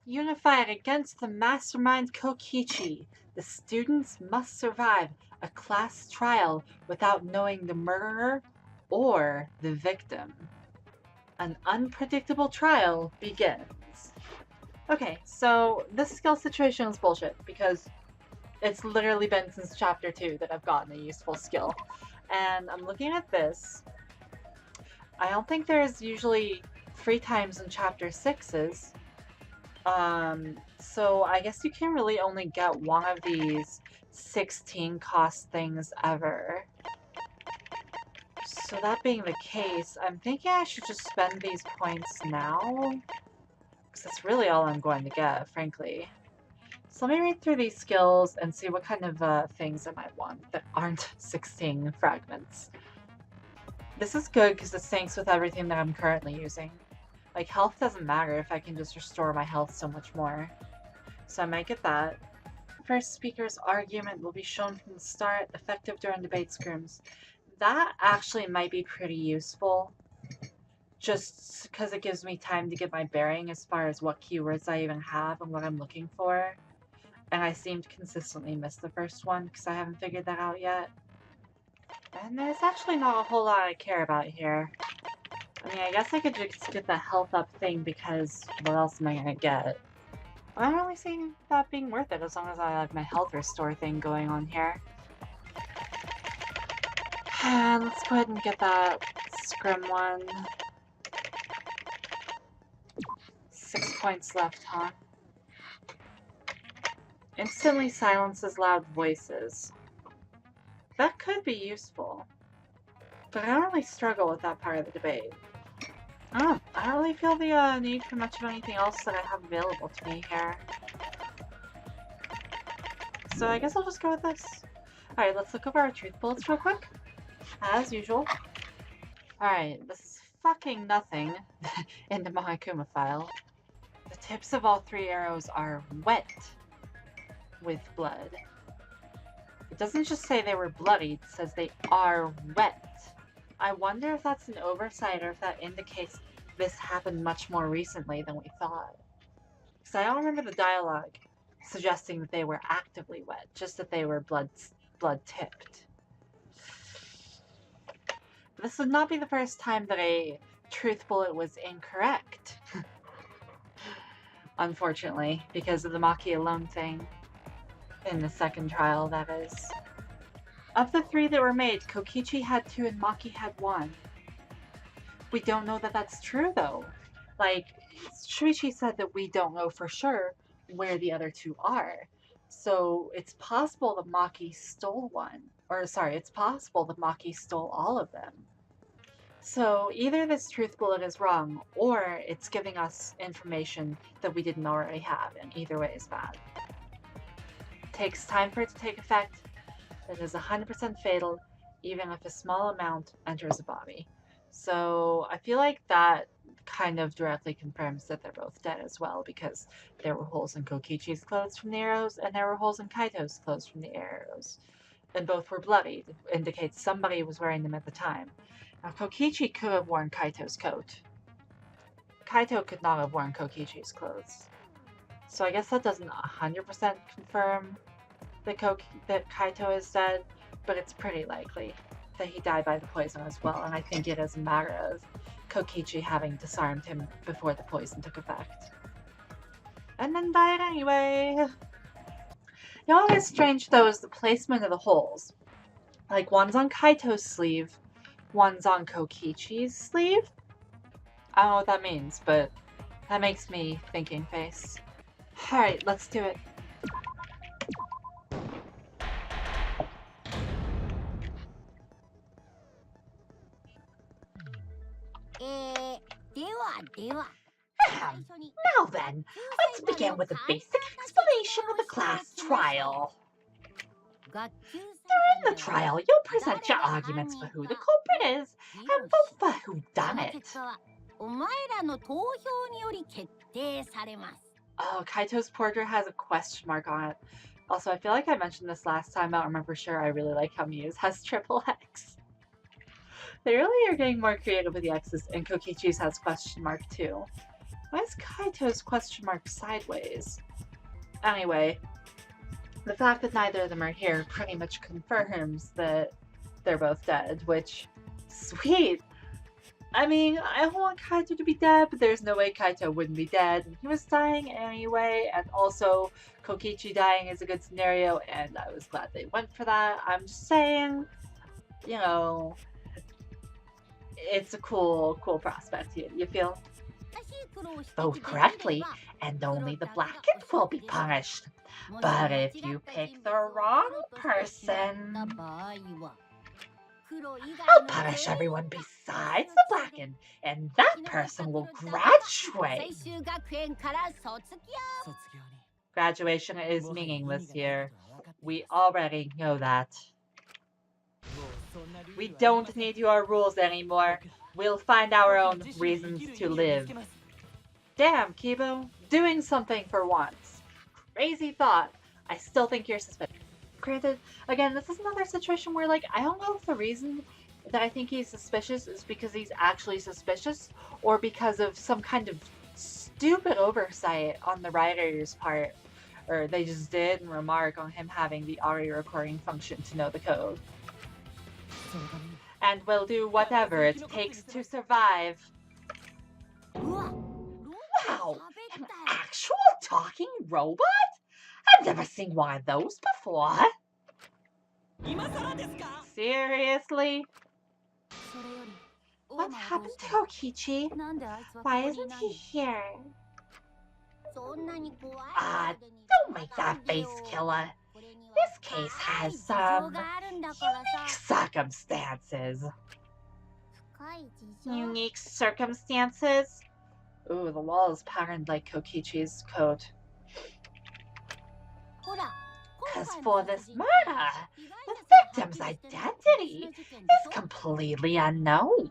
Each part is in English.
Unified against the mastermind Kokichi, the students must survive a class trial without knowing the murderer or the victim. An unpredictable trial begins. Okay, so this skill situation is bullshit because it's literally been since chapter 2 that I've gotten a useful skill. And I'm looking at this. I don't think there's usually free times in chapter 6s. So I guess you can really only get one of these 16 cost things ever. So that being the case, I'm thinking I should just spend these points now. Because that's really all I'm going to get, frankly. So let me read through these skills and see what kind of things I might want that aren't 16 fragments. This is good because it syncs with everything that I'm currently using. Like, health doesn't matter if I can just restore my health so much more. So I might get that. First speaker's argument will be shown from the start, effective during debate scrums. That actually might be pretty useful. Just because it gives me time to get my bearing as far as what keywords I even have and what I'm looking for. And I seem to consistently miss the first one because I haven't figured that out yet. And there's actually not a whole lot I care about here. I mean, I guess I could just get the health up thing because what else am I gonna get? I don't really see that being worth it as long as I have my health restore thing going on here. And let's go ahead and get that scrim one. 6 points left, huh? Instantly silences loud voices. That could be useful. But I don't really struggle with that part of the debate. I don't really feel the need for much of anything else that I have available to me here. So I guess I'll just go with this. Alright, let's look over our truth bullets real quick. As usual. Alright, this is fucking nothing in the Mahakuma file. The tips of all 3 arrows are wet with blood. It doesn't just say they were bloodied, it says they are wet. I wonder if that's an oversight or if that indicates this happened much more recently than we thought. Because I don't remember the dialogue suggesting that they were actively wet, just that they were blood-tipped. This would not be the first time that a truth bullet was incorrect. Unfortunately, because of the Maki alone thing. In the second trial, that is. Of the 3 that were made, Kokichi had 2 and Maki had 1. We don't know that that's true, though. Like, Shuichi said that we don't know for sure where the other 2 are. So it's possible that Maki stole one. Or, sorry, it's possible that Maki stole all of them. So either this truth bullet is wrong, or it's giving us information that we didn't already have, and either way is bad. It takes time for it to take effect. It is 100% fatal, even if a small amount enters the body. So I feel like that kind of directly confirms that they're both dead as well, because there were holes in Kokichi's clothes from the arrows, and there were holes in Kaito's clothes from the arrows. And both were bloodied, indicates somebody was wearing them at the time. Now, Kokichi could have worn Kaito's coat. Kaito could not have worn Kokichi's clothes. So I guess that doesn't 100% confirm that Kaito is dead, but it's pretty likely that he died by the poison as well, and I think it is a matter of Kokichi having disarmed him before the poison took effect. And then died anyway! You know what is strange though is the placement of the holes. Like, one's on Kaito's sleeve, one's on Kokichi's sleeve? I don't know what that means, but that makes me thinking face. Alright, let's do it. Now then, let's begin with a basic explanation of the class trial. During the trial, you'll present your arguments for who the culprit is and vote for who done it. Oh, Kaito's portrait has a question mark on it. Also, I feel like I mentioned this last time. I don't remember sure. I really like how Muse has triple X. They really are getting more creative with the X's, and Kokichi's has question mark too. Why is Kaito's question mark sideways? Anyway, the fact that neither of them are here pretty much confirms that they're both dead, which, sweet. I mean, I want Kaito to be dead, but there's no way Kaito wouldn't be dead. He was dying anyway, and also Kokichi dying is a good scenario, and I was glad they went for that. I'm just saying, you know, it's a cool prospect, you feel? Vote correctly, and only the blackest will be punished. But if you pick the wrong person, I'll punish everyone besides the blackened, and that person will graduate. Graduation is meaningless here. We already know that. We don't need your rules anymore. We'll find our own reasons to live. Damn, Kibo. Doing something for once. Crazy thought. I still think you're suspicious. Granted, again, this is another situation where, like, I don't know if the reason that I think he's suspicious is because he's actually suspicious or because of some kind of stupid oversight on the writer's part. Or they just didn't remark on him having the audio recording function to know the code. And will do whatever it takes to survive. Wow! An actual talking robot? I've never seen one of those before. Seriously? What happened to Kokichi? Why isn't he here? Don't make that face, killer. This case has some unique circumstances. Unique circumstances? Ooh, the wall is patterned like Kokichi's coat. Because for this murder, the victim's identity is completely unknown.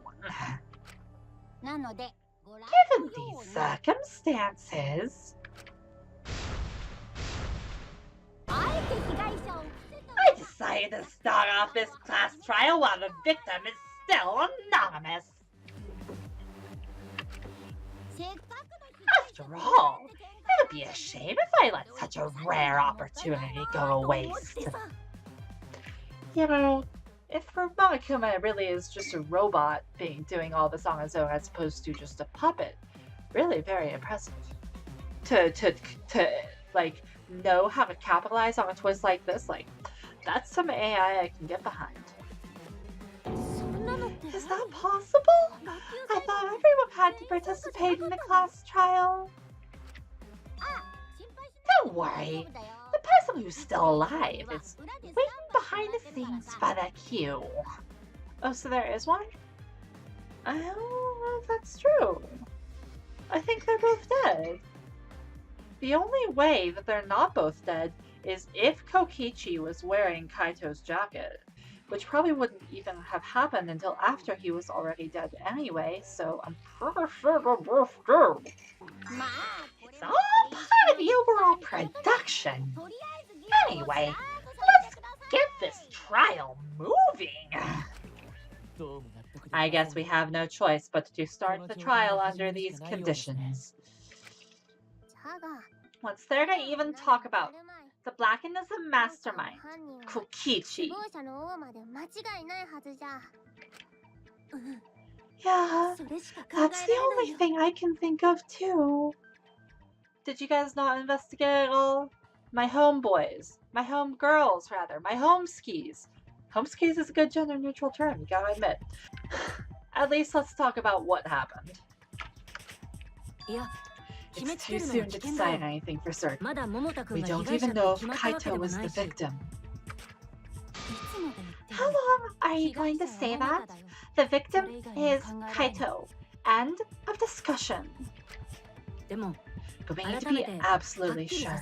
Given these circumstances, I decided to start off this class trial while the victim is still anonymous. After all, it would be a shame if I let such a rare opportunity go to waste. You know, if Monokuma really is just a robot doing all this on his own as opposed to just a puppet, really very impressive. To like know how to capitalize on a twist like this, like that's some AI I can get behind. Is that possible? I thought everyone had to participate in the class trial. Don't worry. The person who's still alive is waiting behind the scenes for the cue. Oh, so there is one? I don't know if that's true. I think they're both dead. The only way that they're not both dead is if Kokichi was wearing Kaito's jacket, which probably wouldn't even have happened until after he was already dead anyway, so I'm pretty sure they're both dead. It's all part of the overall production. Anyway, let's get this trial moving. I guess we have no choice but to start the trial under these conditions. What's there to even talk about? The Blackened is a mastermind, Kokichi. Yeah, that's the only thing I can think of too. Did you guys not investigate at all? My homeboys, my homegirls rather, my homeskis. Homeskis is a good gender neutral term, you gotta admit. At least let's talk about what happened. It's too soon to decide anything for certain. We don't even know if Kaito was the victim. How long are you going to say that? The victim is Kaito. End of discussion. But we need to be absolutely sure.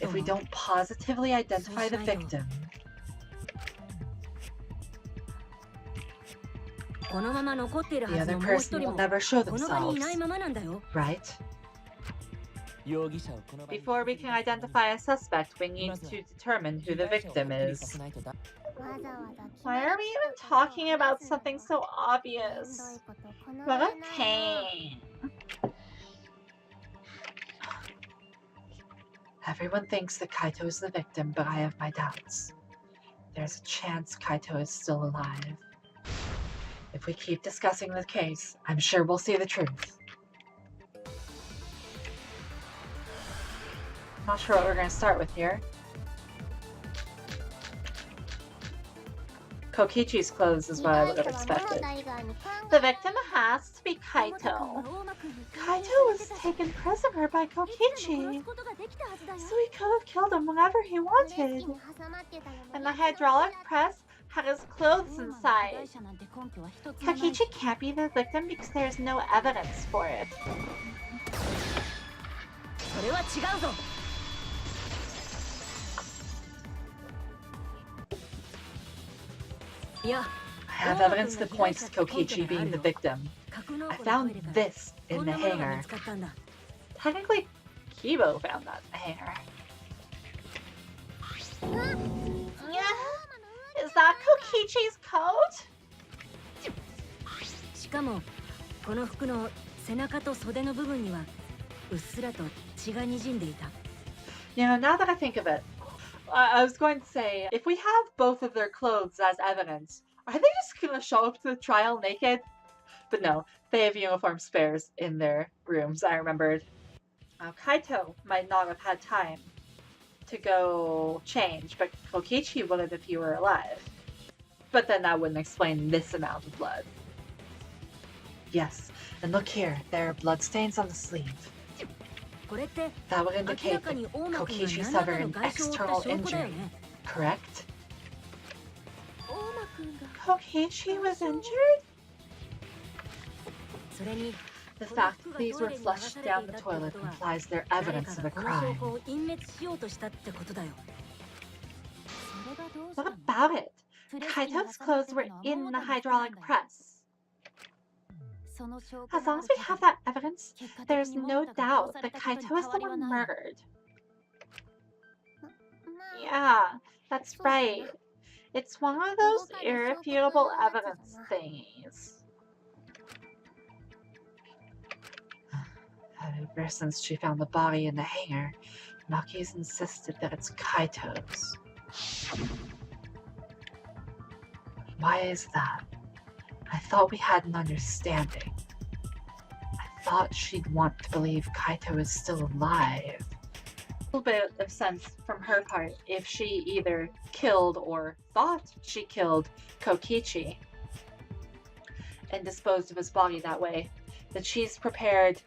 If we don't positively identify the victim, the other person will never show themselves, right? Before we can identify a suspect, we need to determine who the victim is. Why are we even talking about something so obvious? What a pain. Everyone thinks that Kaito is the victim, but I have my doubts. There's a chance Kaito is still alive. If we keep discussing the case, I'm sure we'll see the truth. I'm not sure what we're going to start with here. Kokichi's clothes is what I would have expected. The victim has to be Kaito. Kaito was taken prisoner by Kokichi, so he could have killed him whenever he wanted. And the hydraulic press had his clothes inside. Kokichi can't be the victim because there's no evidence for it. I have evidence that points to Kokichi being the victim. I found this in the hangar. Technically, Kibo found that in the hangar. Is that Kokichi's coat? Now that I think of it, I was going to say, if we have both of their clothes as evidence, are they just going to show up to the trial naked? But no, they have uniform spares in their rooms, I remembered. Kaito might not have had time to go change, but Kokichi would have if he were alive. But then that wouldn't explain this amount of blood. Yes, and look here, there are bloodstains on the sleeve. That would indicate that Kokichi suffered an external injury, correct? Kokichi was injured? The fact that these were flushed down the toilet implies they're evidence of a crime. What about it? Kaito's clothes were in the hydraulic press. As long as we have that evidence, there's no doubt that Kaito is the one murdered. Yeah, that's right. It's one of those irrefutable evidence thingies. Ever since she found the body in the hangar, Maki's insisted that it's Kaito's. Why is that? I thought we had an understanding. I thought she'd want to believe Kaito is still alive. A little bit of sense from her part if she either killed or thought she killed Kokichi and disposed of his body that way, that she's prepared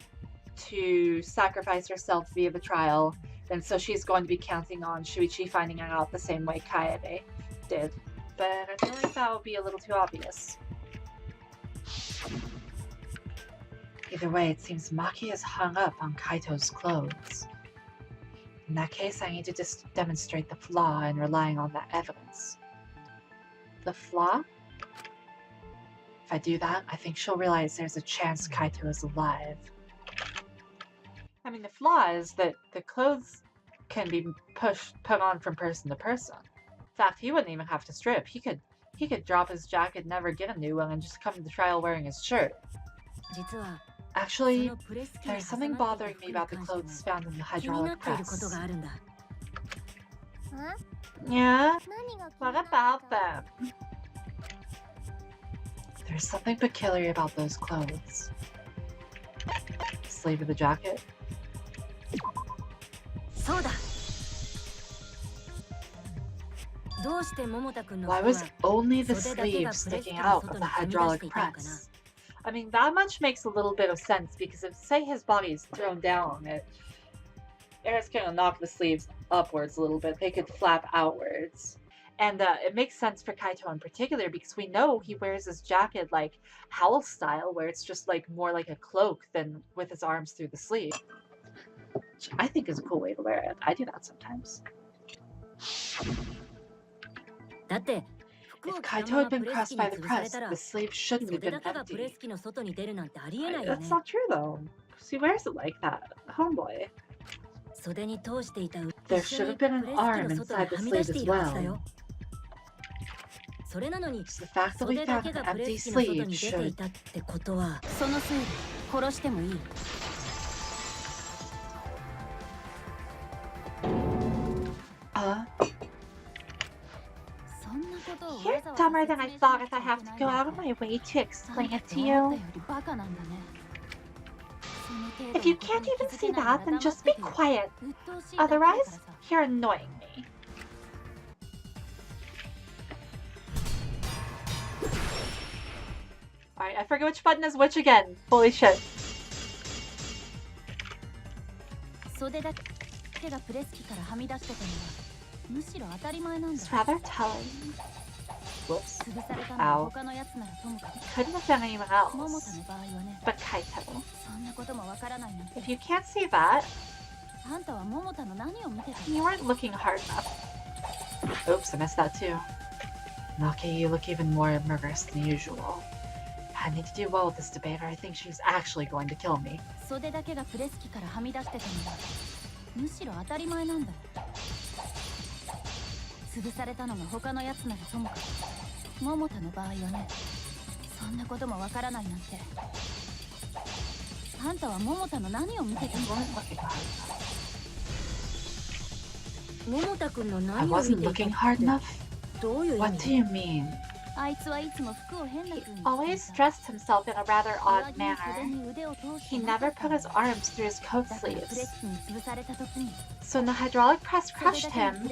to sacrifice herself via the trial, and so she's going to be counting on Shuichi finding out the same way Kaede did. But I feel like that would be a little too obvious. Either way, it seems Maki is hung up on Kaito's clothes. In that case, I need to just demonstrate the flaw in relying on that evidence. The flaw? If I do that, I think she'll realize there's a chance Kaito is alive. I mean, the flaw is that the clothes can be put on from person to person. In fact, he wouldn't even have to strip. He could drop his jacket, never get a new one, and just come to the trial wearing his shirt. Actually, there's something bothering me about the clothes found in the hydraulic press. Yeah? What about them? There's something peculiar about those clothes. The sleeve of the jacket. Why was only the sleeve sticking out of the hydraulic press? I mean, that much makes a little bit of sense, because if, say, his body is thrown down, it's going to knock the sleeves upwards a little bit. They could flap outwards. And it makes sense for Kaito in particular, because we know he wears his jacket like Howl style, where it's just like more like a cloak than with his arms through the sleeve. Which I think is a cool way to wear it. I do that sometimes. If Kaito had been crushed by the press, the sleeve shouldn't have been empty. That's not true though, because he wears it like that. Homeboy. There should have been an arm inside the sleeve as well. So the fact that we found an empty sleeve should... Huh? You're dumber than I thought if I have to go out of my way to explain it to you. If you can't even see that, then just be quiet. Otherwise, you're annoying me. Alright, I forget which button is which again. Holy shit. It's rather telling. Whoops. Ow. Couldn't have been anyone else. But Kaito. If you can't see that, you weren't looking hard enough. Oops, I missed that too. Maki, you look even more murderous than usual. I need to do well with this debate or I think she's actually going to kill me. I wasn't looking hard enough? What do you mean? He always dressed himself in a rather odd manner. He never put his arms through his coat sleeves. So when the hydraulic press crushed him,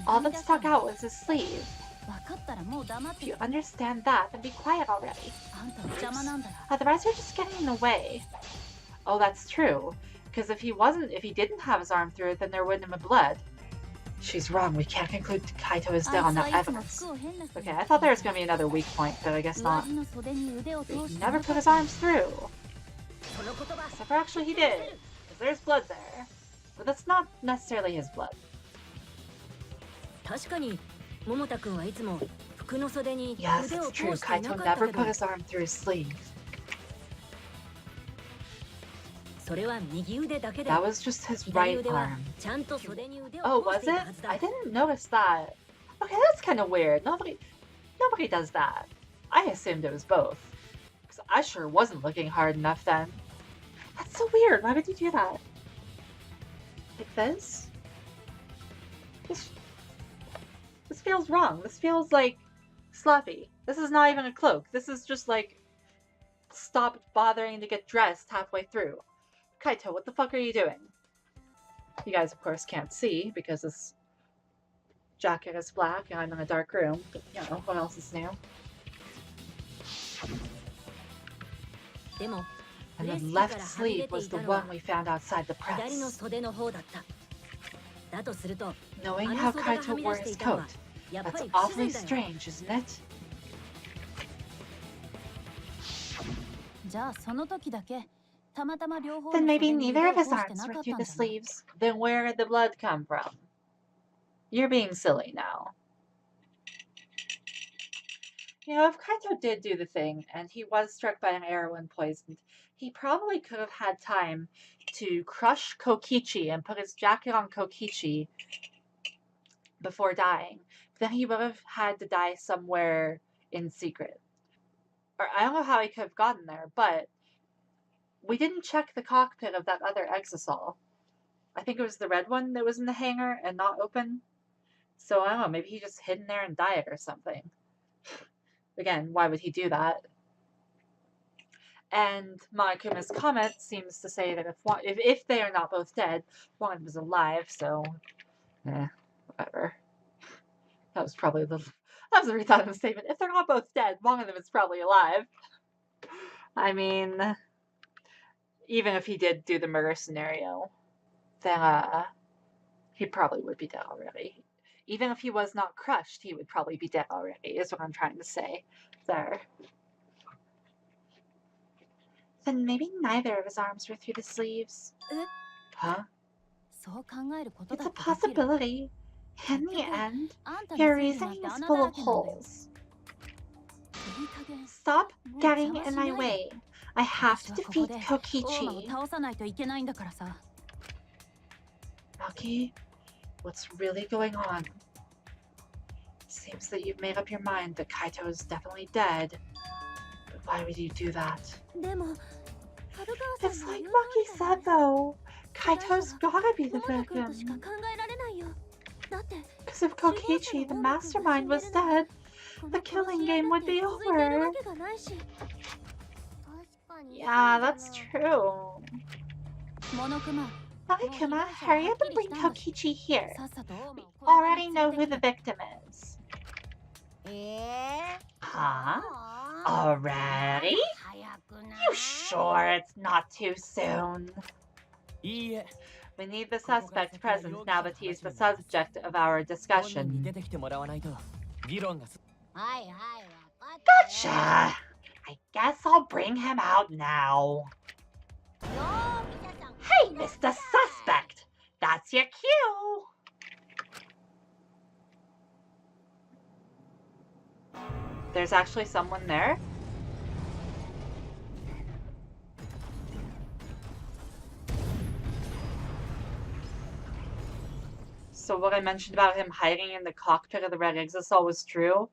all that stuck out was his sleeve. If you understand that, then be quiet already. Otherwise you're just getting in the way. Oh, that's true. Because if he didn't have his arm through it, then there wouldn't have been blood. She's wrong. We can't conclude Kaito is dead on that evidence. Okay, I thought there was going to be another weak point, but I guess not. He never put his arms through. Except for actually he did. Because there's blood there. But that's not necessarily his blood. Yes, it's true. Kaito never put his arm through his sleeve. That was just his right arm. Oh, was it? I didn't notice that. Okay, that's kind of weird. Nobody does that. I assumed it was both. Because I sure wasn't looking hard enough then. That's so weird. Why would you do that? Like this? This feels wrong. This feels like sloppy. This is not even a cloak. This is just like stop bothering to get dressed halfway through. Kaito, what the fuck are you doing? You guys, of course, can't see because this jacket is black and I'm in a dark room. But, you know, what else is new? And the left sleeve was the one we found outside the press. Knowing how Kaito wore his coat, that's awfully strange, isn't it? Then maybe neither of his arms were through the sleeves. Then where did the blood come from? You're being silly now. You know, if Kaito did do the thing, and he was struck by an arrow and poisoned, he probably could have had time to crush Kokichi and put his jacket on Kokichi before dying. Then he would have had to die somewhere in secret. Or I don't know how he could have gotten there, but we didn't check the cockpit of that other Exisal. I think it was the red one that was in the hangar and not open. So I don't know, maybe he just hid in there and died or something. Again, why would he do that? And Monokuma's comment seems to say that if they are not both dead, one of them is alive, so whatever. That was probably that was the rethought of the statement. If they're not both dead, one of them is probably alive. I mean, even if he did do the murder scenario, then he probably would be dead already. Even if he was not crushed, he would probably be dead already, is what I'm trying to say there. Then maybe neither of his arms were through the sleeves. Huh? It's a possibility. In the end, your reasoning is full of holes. Stop getting in my way. I have to defeat Kokichi. Maki, what's really going on? Seems that you've made up your mind that Kaito is definitely dead. But why would you do that? It's like Maki said though. Kaito's gotta be the victim. Because if Kokichi, the mastermind, was dead, the killing game would be over. Yeah, that's true. Monokuma, hurry up and bring Kokichi here. We already know who the victim is. Huh? Already? You sure it's not too soon? We need the suspect's presence now that he's the subject of our discussion. Gotcha! I guess I'll bring him out now. Hey, Mr. Suspect! That's your cue! There's actually someone there? So what I mentioned about him hiding in the cockpit of the red exisal was true?